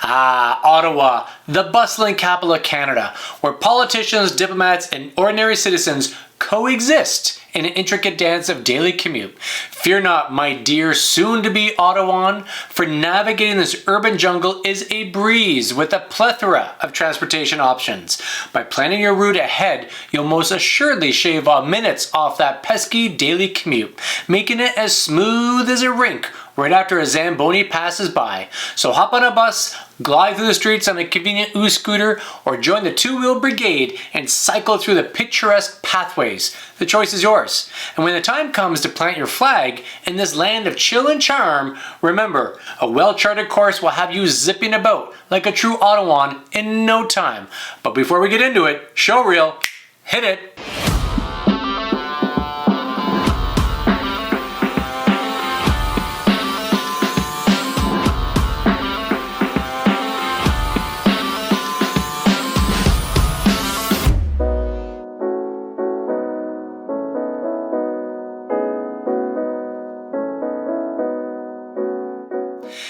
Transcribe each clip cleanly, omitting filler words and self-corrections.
Ottawa, the bustling capital of Canada, where politicians, diplomats, and ordinary citizens coexist in an intricate dance of daily commute. Fear not, my dear soon-to-be Ottawan, for navigating this urban jungle is a breeze with a plethora of transportation options. By planning your route ahead, you'll most assuredly shave off minutes off that pesky daily commute, making it as smooth as a rink right after a Zamboni passes by. So hop on a bus, glide through the streets on a convenient scooter, or join the two-wheel brigade and cycle through the picturesque pathways. The choice is yours. And when the time comes to plant your flag in this land of chill and charm, remember, a well-charted course will have you zipping about like a true Ottawan in no time. But before we get into it, show reel, hit it.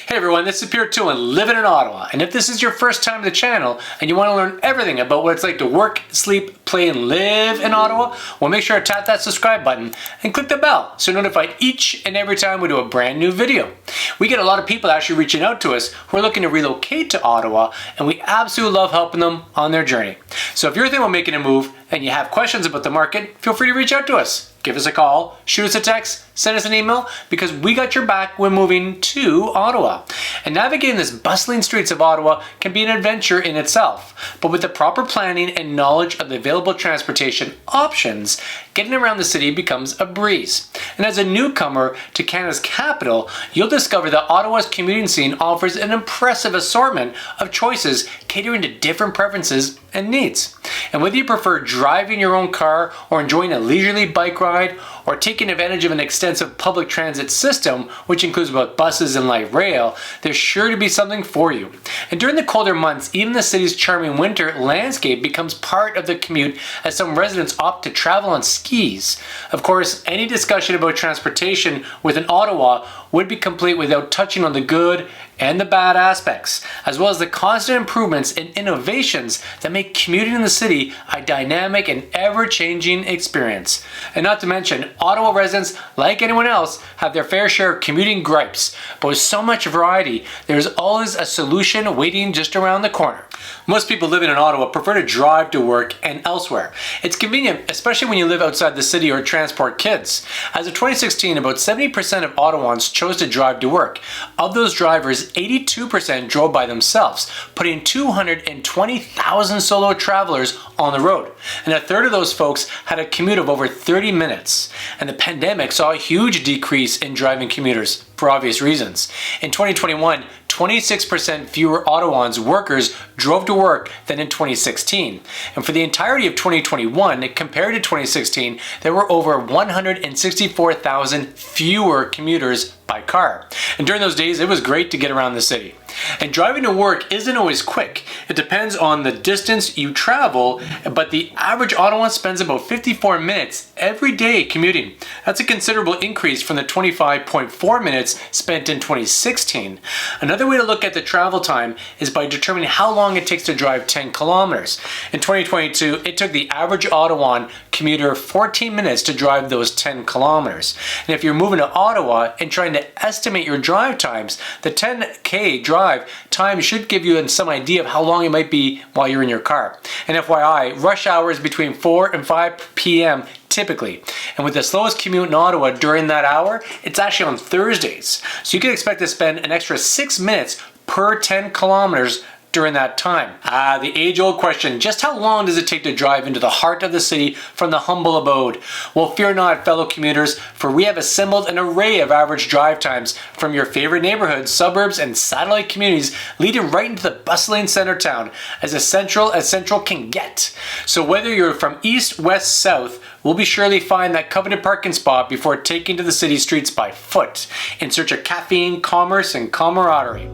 Hey everyone, this is Ottawa When Living in Ottawa, and if this is your first time to the channel and you want to learn everything about what it's like to work, sleep, play, and live in Ottawa, well, make sure to tap that subscribe button and click the bell so you're notified each and every time we do a brand new video. We get a lot of people actually reaching out to us who are looking to relocate to Ottawa, and we absolutely love helping them on their journey. So if you're thinking about making a move and you have questions about the market, feel free to reach out to us. Give us a call, shoot us a text, send us an email, because we got your back when moving to Ottawa. And navigating this bustling streets of Ottawa can be an adventure in itself, but with the proper planning and knowledge of the available transportation options, getting around the city becomes a breeze. And as a newcomer to Canada's capital, you'll discover that Ottawa's commuting scene offers an impressive assortment of choices catering to different preferences and needs. And whether you prefer driving your own car or enjoying a leisurely bike ride or taking advantage of an extensive public transit system, which includes both buses and light rail, there's sure to be something for you. And during the colder months, even the city's charming winter landscape becomes part of the commute as some residents opt to travel on skis. Of course, any discussion about transportation within Ottawa would be complete without touching on the good and the bad aspects, as well as the constant improvements and innovations that make commuting in the city a dynamic and ever-changing experience. And not to mention, Ottawa residents, like anyone else, have their fair share of commuting gripes, but with so much variety, there's always a solution waiting just around the corner. Most people living in Ottawa prefer to drive to work and elsewhere. It's convenient, especially when you live outside the city or transport kids. As of 2016, about 70% of Ottawans chose to drive to work. Of those drivers, 82% drove by themselves, putting 220,000 solo travelers on the road. And a third of those folks had a commute of over 30 minutes. And the pandemic saw a huge decrease in driving commuters for obvious reasons. In 2021, 26% fewer Ottawans workers drove to work than in 2016. And for the entirety of 2021, compared to 2016, there were over 164,000 fewer commuters by car. And during those days, it was great to get around the city. And driving to work isn't always quick. It depends on the distance you travel, but the average Ottawan spends about 54 minutes every day commuting. That's a considerable increase from the 25.4 minutes spent in 2016. Another way to look at the travel time is by determining how long it takes to drive 10 kilometers. In 2022, it took the average Ottawan commuter 14 minutes to drive those 10 kilometers. And if you're moving to Ottawa and trying to estimate your drive times, the 10K drive time should give you some idea of how long it might be while you're in your car. And FYI, rush hour is between 4 and 5 p.m. typically. And with the slowest commute in Ottawa during that hour, it's actually on Thursdays. So you can expect to spend an extra 6 minutes per 10 kilometers during that time. The age-old question, just how long does it take to drive into the heart of the city from the humble abode? Well, fear not, fellow commuters, for we have assembled an array of average drive times from your favorite neighborhoods, suburbs, and satellite communities leading right into the bustling center town, as central can get. So whether you're from east, west, south, we'll be surely find that coveted parking spot before taking to the city streets by foot in search of caffeine, commerce, and camaraderie.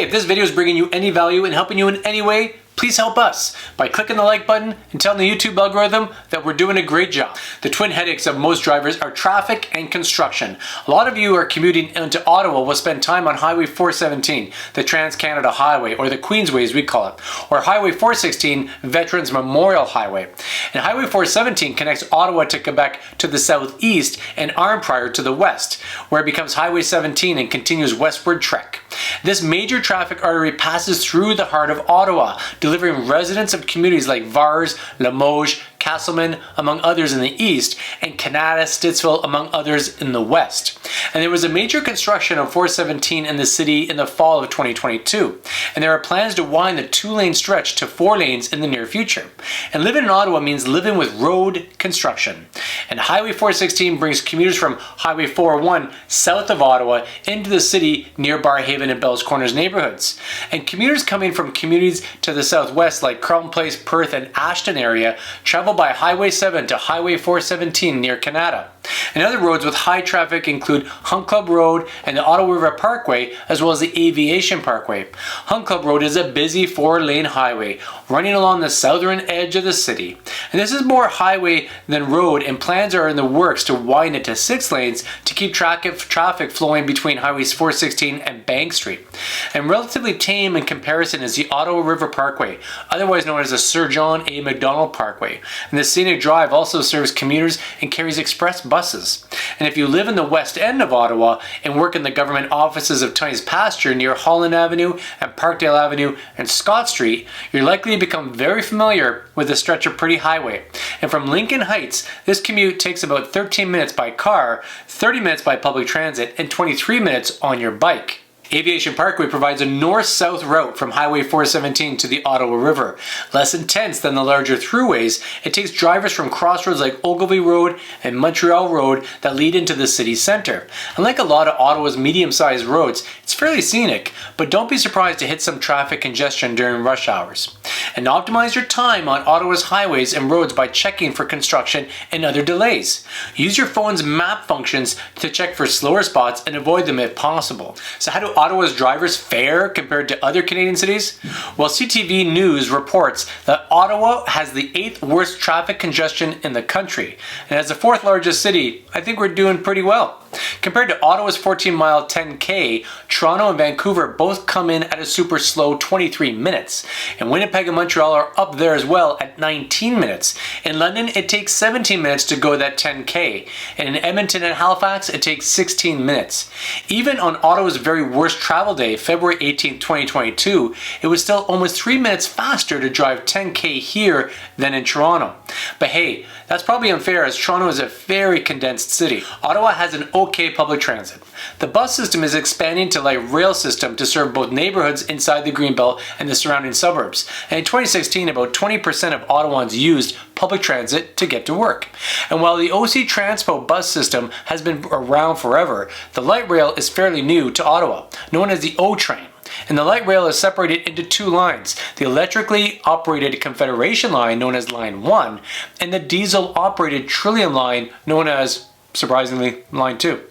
Hey, if this video is bringing you any value and helping you in any way, please help us by clicking the like button and telling the YouTube algorithm that we're doing a great job. The twin headaches of most drivers are traffic and construction. A lot of you are commuting into Ottawa will spend time on Highway 417, the Trans-Canada Highway, or the Queensway as we call it, or Highway 416, Veterans Memorial Highway. And Highway 417 connects Ottawa to Quebec to the southeast and Arnprior to the west, where it becomes Highway 17 and continues westward trek. This major traffic artery passes through the heart of Ottawa, delivering residents of communities like Vars, Limoges, Castleman, among others in the east, and Canada, Stittsville, among others in the west. And there was a major construction of 417 in the city in the fall of 2022. And there are plans to widen the 2-lane stretch to 4 lanes in the near future. And living in Ottawa means living with road construction. And Highway 416 brings commuters from Highway 401 south of Ottawa into the city near Barrhaven and Bells Corners neighborhoods. And commuters coming from communities to the southwest like Carleton Place, Perth, and Ashton area travel by Highway 7 to Highway 417 near Canada. And other roads with high traffic include Hunt Club Road and the Ottawa River Parkway, as well as the Aviation Parkway. Hunt Club Road is a busy 4-lane highway running along the southern edge of the city. And this is more highway than road, and plans are in the works to widen it to 6 lanes to keep traffic flowing between Highways 416 and Bank Street. And relatively tame in comparison is the Ottawa River Parkway, otherwise known as the Sir John A. Macdonald Parkway. And the scenic drive also serves commuters and carries express buses. And if you live in the west end of Ottawa and work in the government offices of Tunney's Pasture near Holland Avenue and Parkdale Avenue and Scott Street, you're likely to become very familiar with the stretch of Pretty Highway. And from Lincoln Heights, this commute takes about 13 minutes by car, 30 minutes by public transit, and 23 minutes on your bike. Aviation Parkway provides a north-south route from Highway 417 to the Ottawa River. Less intense than the larger throughways, it takes drivers from crossroads like Ogilvie Road and Montreal Road that lead into the city centre. Unlike a lot of Ottawa's medium-sized roads, it's fairly scenic, but don't be surprised to hit some traffic congestion during rush hours. And optimize your time on Ottawa's highways and roads by checking for construction and other delays. Use your phone's map functions to check for slower spots and avoid them if possible. So how do Ottawa's drivers fare compared to other Canadian cities? Well, CTV News reports that Ottawa has the 8th worst traffic congestion in the country. And as the 4th largest city, I think we're doing pretty well. Compared to Ottawa's 14-mile 10K, Toronto and Vancouver both come in at a super slow 23 minutes. And Winnipeg and Montreal are up there as well at 19 minutes. In London, it takes 17 minutes to go that 10K. And in Edmonton and Halifax, it takes 16 minutes. Even on Ottawa's very worst travel day, February 18, 2022, it was still almost 3 minutes faster to drive 10K here than in Toronto. But hey, that's probably unfair as Toronto is a very condensed city. Ottawa has an okay public transit. The bus system is expanding to light rail system to serve both neighborhoods inside the Greenbelt and the surrounding suburbs. And in 2016, about 20% of Ottawans used public transit to get to work. And while the OC Transpo bus system has been around forever, the light rail is fairly new to Ottawa, known as the O-Train. And the light rail is separated into 2 lines, the electrically operated Confederation line known as Line 1 and the diesel operated Trillium line known as, surprisingly, Line 2.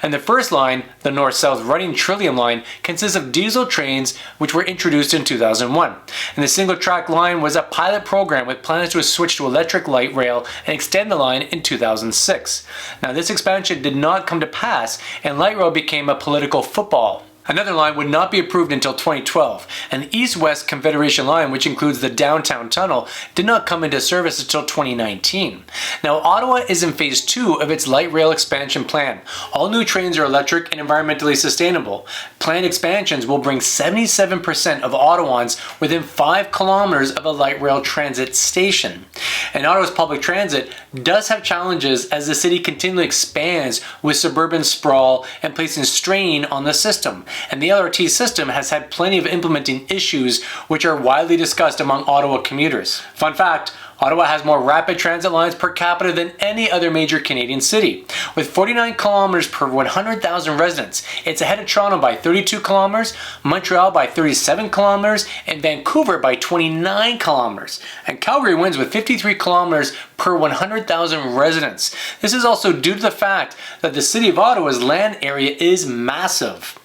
And the first line, the north-south running Trillium line, consists of diesel trains which were introduced in 2001. And the single-track line was a pilot program with plans to switch to electric light rail and extend the line in 2006. Now this expansion did not come to pass and light rail became a political football. Another line would not be approved until 2012, and the East-West Confederation line, which includes the downtown tunnel, did not come into service until 2019. Now, Ottawa is in phase 2 of its light rail expansion plan. All new trains are electric and environmentally sustainable. Planned expansions will bring 77% of Ottawans within 5 kilometers of a light rail transit station. And Ottawa's public transit does have challenges as the city continually expands with suburban sprawl and placing strain on the system. And the LRT system has had plenty of implementing issues which are widely discussed among Ottawa commuters. Fun fact, Ottawa has more rapid transit lines per capita than any other major Canadian city. With 49 kilometers per 100,000 residents, it's ahead of Toronto by 32 kilometers, Montreal by 37 kilometers, and Vancouver by 29 kilometers. And Calgary wins with 53 kilometers per 100,000 residents. This is also due to the fact that the city of Ottawa's land area is massive.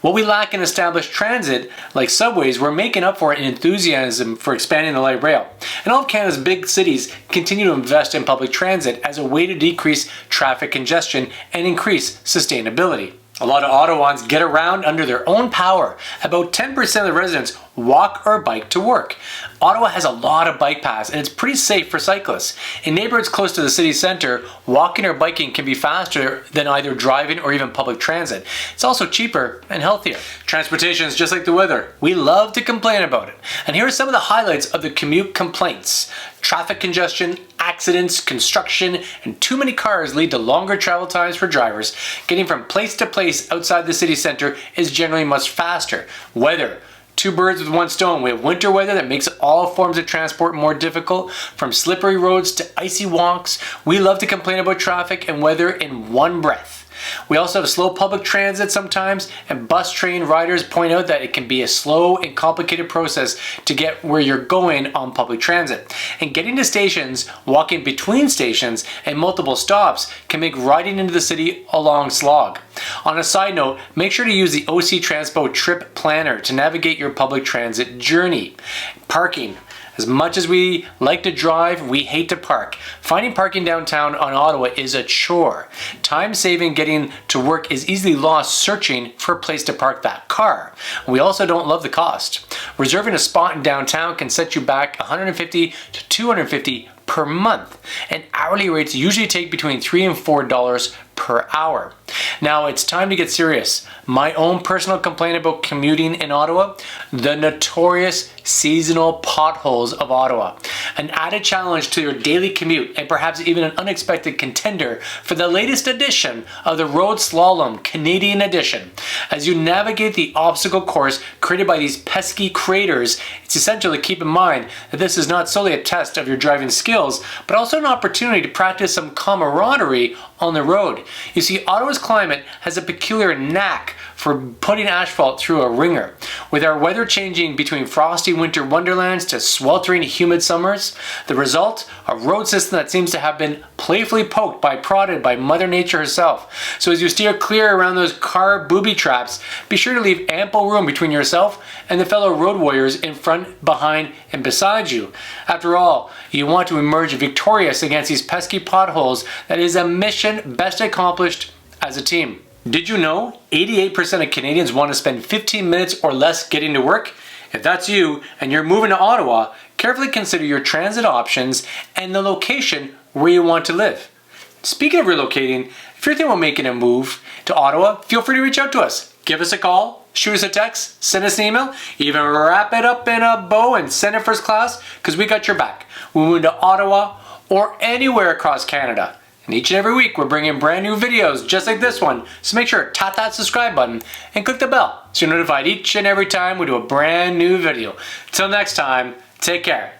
What we lack in established transit, like subways, we're making up for it in enthusiasm for expanding the light rail. And all of Canada's big cities continue to invest in public transit as a way to decrease traffic congestion and increase sustainability. A lot of Ottawans get around under their own power. About 10% of the residents walk or bike to work. Ottawa has a lot of bike paths and it's pretty safe for cyclists. In neighborhoods close to the city centre, walking or biking can be faster than either driving or even public transit. It's also cheaper and healthier. Transportation is just like the weather. We love to complain about it. And here are some of the highlights of the commute complaints. Traffic congestion, accidents, construction, and too many cars lead to longer travel times for drivers. Getting from place to place outside the city centre is generally much faster. Weather. Two birds with one stone. We have winter weather that makes all forms of transport more difficult, from slippery roads to icy walks. We love to complain about traffic and weather in one breath. We also have slow public transit sometimes, and bus train riders point out that it can be a slow and complicated process to get where you're going on public transit. And getting to stations, walking between stations, and multiple stops can make riding into the city a long slog. On a side note, make sure to use the OC Transpo Trip Planner to navigate your public transit journey. Parking. As much as we like to drive, we hate to park. Finding parking downtown on Ottawa is a chore. Time saving getting to work is easily lost searching for a place to park that car. We also don't love the cost. Reserving a spot in downtown can set you back $150 to $250 per month, and hourly rates usually take between $3 and $4 per hour. Now it's time to get serious. My own personal complaint about commuting in Ottawa: the notorious seasonal potholes of Ottawa. An added challenge to your daily commute, and perhaps even an unexpected contender for the latest edition of the Road Slalom Canadian Edition. As you navigate the obstacle course created by these pesky craters, it's essential to keep in mind that this is not solely a test of your driving skills, but also an opportunity to practice some camaraderie on the road. You see, Ottawa's climate has a peculiar knack for putting asphalt through a ringer. With our weather changing between frosty winter wonderlands to sweltering humid summers, the result, a road system that seems to have been playfully prodded by Mother Nature herself. So as you steer clear around those car booby traps, be sure to leave ample room between yourself and the fellow road warriors in front, behind, and beside you. After all, you want to emerge victorious against these pesky potholes. That is a mission best accomplished as a team. Did you know 88% of Canadians want to spend 15 minutes or less getting to work? If that's you and you're moving to Ottawa, carefully consider your transit options and the location where you want to live. Speaking of relocating, if you're thinking about making a move to Ottawa, feel free to reach out to us. Give us a call, shoot us a text, send us an email, even wrap it up in a bow and send it first class, because we got your back. We're moving to Ottawa or anywhere across Canada. And each and every week we're bringing brand new videos just like this one, so make sure to tap that subscribe button and click the bell so you're notified each and every time we do a brand new video. Till next time, take care.